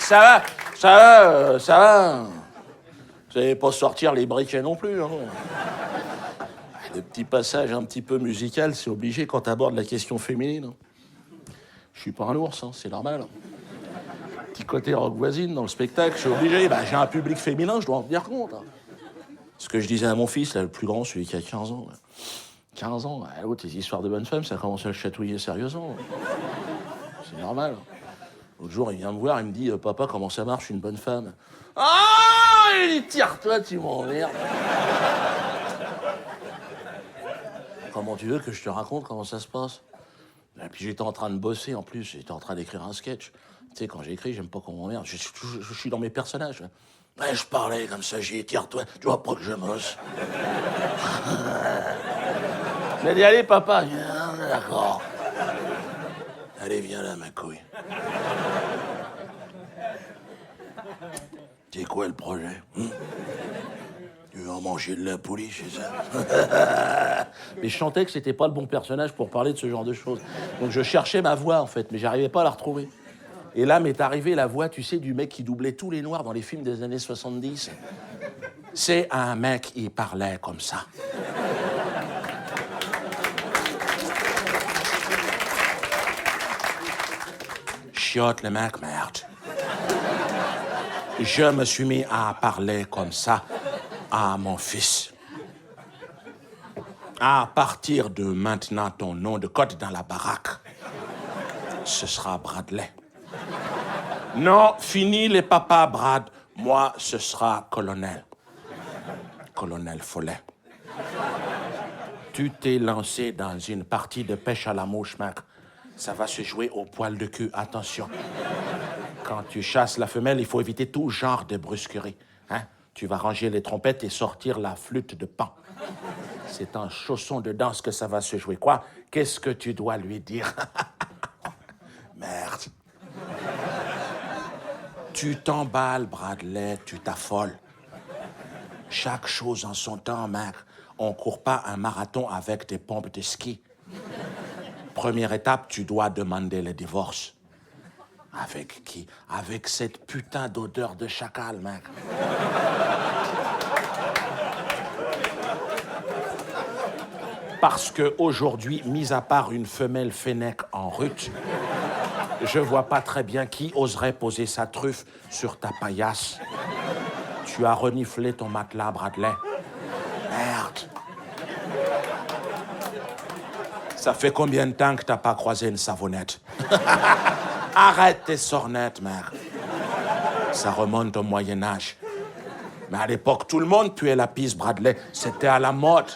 ça va. Vous n'allez pas sortir les briquets non plus. Hein. Des petits passages un petit peu musicaux, c'est obligé quand tu abordes la question féminine. Hein. Je suis pas un ours, hein, c'est normal. Petit côté rock voisine dans le spectacle, je suis obligé. J'ai un public féminin, je dois en tenir compte. Hein. Ce que je disais à mon fils, là, le plus grand, celui qui a 15 ans. 15 ans, l'autre, tes histoires de bonne femme, ça commence à le chatouiller sérieusement. C'est normal. L'autre jour, il vient me voir, il me dit « Papa, comment ça marche, une bonne femme ?» Ah, il dit « Tire-toi, tu m'emmerdes. » Comment tu veux que je te raconte comment ça se passe? Et puis j'étais en train de bosser, en plus, j'étais en train d'écrire un sketch. Tu sais, quand j'écris, j'aime pas qu'on m'emmerde. Je suis dans mes personnages. Ouais, je parlais comme ça, j'ai dit « Tire-toi, tu vois pas que je bosse. » Il m'a dit « Allez, papa. » D'accord. Allez, viens là, ma couille. C'est quoi le projet? Tu veux en manger de la pouliche, c'est ça? Mais je chantais que c'était pas le bon personnage pour parler de ce genre de choses. Donc je cherchais ma voix, en fait, mais j'arrivais pas à la retrouver. Et là m'est arrivée la voix, tu sais, du mec qui doublait tous les noirs dans les films des années 70. C'est un mec, il parlait comme ça. Chiotte, le mec, merde. Je me suis mis à parler comme ça à mon fils. À partir de maintenant, ton nom de code dans la baraque, ce sera Bradley. Non, fini les papas, Brad. Moi, ce sera Colonel. Colonel Follet. Tu t'es lancé dans une partie de pêche à la mouche, mec. Ça va se jouer au poil de cul. Attention. Quand tu chasses la femelle, il faut éviter tout genre de brusquerie. Hein? Tu vas ranger les trompettes et sortir la flûte de Pan. C'est en chausson de danse que ça va se jouer. Quoi? Qu'est-ce que tu dois lui dire? Merde. Tu t'emballes, Bradley, tu t'affoles. Chaque chose en son temps, mec. On court pas un marathon avec des pompes de ski. Première étape, tu dois demander le divorce. Avec qui? Avec cette putain d'odeur de chacal, mec. Parce que aujourd'hui, mis à part une femelle fennec en rut, je vois pas très bien qui oserait poser sa truffe sur ta paillasse. Tu as reniflé ton matelas, Bradley. Merde. Ça fait combien de temps que t'as pas croisé une savonnette? Arrête tes sornettes, mère. Ça remonte au Moyen-Âge. Mais à l'époque, tout le monde puait la pisse, Bradley. C'était à la mode.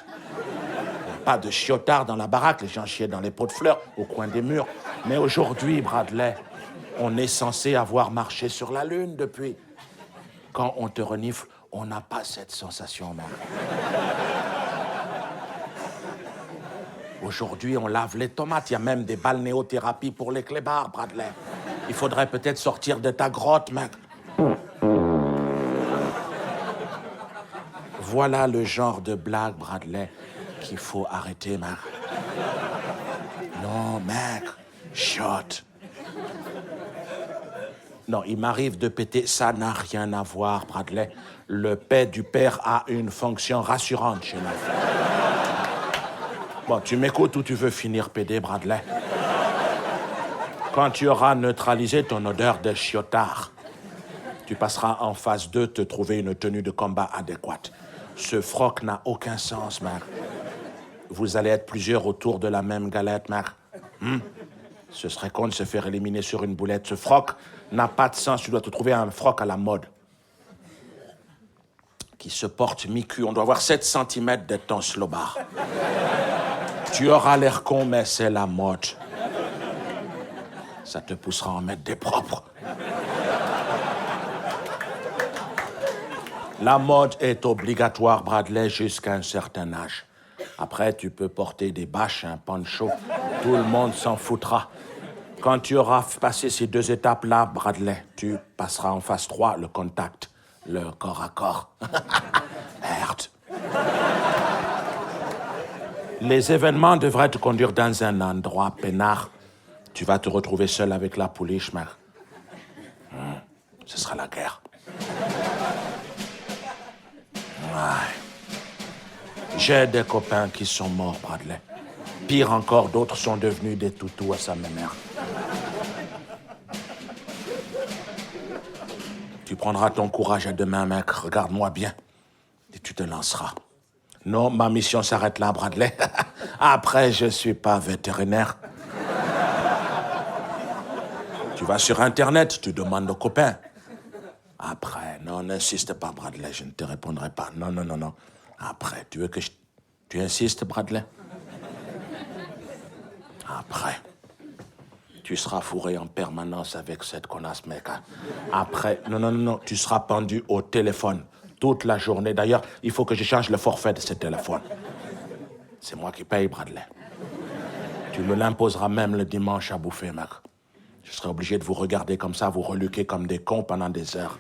Pas de chiotards dans la baraque, les gens chiaient dans les pots de fleurs, au coin des murs. Mais aujourd'hui, Bradley, on est censé avoir marché sur la Lune depuis. Quand on te renifle, on n'a pas cette sensation, mère. Aujourd'hui, on lave les tomates. Il y a même des balnéothérapies pour les clébards, Bradley. Il faudrait peut-être sortir de ta grotte, mec. Voilà le genre de blague, Bradley, qu'il faut arrêter, mec. Non, mec, shot. Non, il m'arrive de péter. Ça n'a rien à voir, Bradley. Le paix du père a une fonction rassurante chez nous. Bon, tu m'écoutes ou tu veux finir pédé, Bradley? Quand tu auras neutralisé ton odeur de chiotard, tu passeras en phase 2 te trouver une tenue de combat adéquate. Ce froc n'a aucun sens, mec. Vous allez être plusieurs autour de la même galette, mec. Ce serait con de se faire éliminer sur une boulette. Ce froc n'a pas de sens. Tu dois te trouver un froc à la mode. Qui se porte mi-cul. On doit avoir 7 cm de ton slobard. Tu auras l'air con, mais c'est la mode. Ça te poussera à en mettre des propres. La mode est obligatoire, Bradley, jusqu'à un certain âge. Après, tu peux porter des bâches, un poncho. Tout le monde s'en foutra. Quand tu auras passé ces 2 étapes-là, Bradley, tu passeras en phase 3, le contact, le corps à corps. Merde. Les événements devraient te conduire dans un endroit peinard. Tu vas te retrouver seul avec la pouliche, mec. ce sera la guerre. Ouais. J'ai des copains qui sont morts, Bradley. Pire encore, d'autres sont devenus des toutous à sa mère. Tu prendras ton courage à deux mains, mec. Regarde-moi bien. Et tu te lanceras. Non, ma mission s'arrête là, Bradley. Après, je suis pas vétérinaire. Tu vas sur Internet, tu demandes aux copains. Après, non, n'insiste pas, Bradley, je ne te répondrai pas. Non, non, non, non. Après, tu veux que je... Tu insistes, Bradley? Après, tu seras fourré en permanence avec cette connasse, mec. Après, non, non, non, non, tu seras pendu au téléphone toute la journée. D'ailleurs, il faut que je change le forfait de ce téléphone. C'est moi qui paye, Bradley. Tu me l'imposeras même le dimanche à bouffer, mec. Je serai obligé de vous regarder comme ça, vous reluquer comme des cons pendant des heures.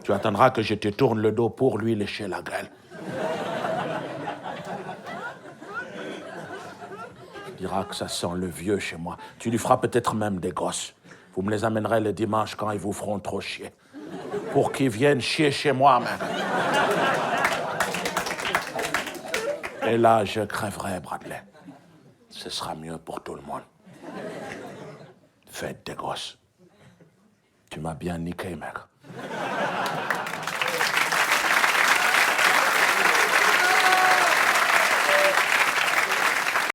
Tu attendras que je te tourne le dos pour lui lécher la gueule. Tu diras que ça sent le vieux chez moi. Tu lui feras peut-être même des gosses. Vous me les amènerez le dimanche quand ils vous feront trop chier. Pour qu'ils viennent chier chez moi, mec. Et là, je crèverai, Bradley. Ce sera mieux pour tout le monde. Faites des gosses. Tu m'as bien niqué, mec.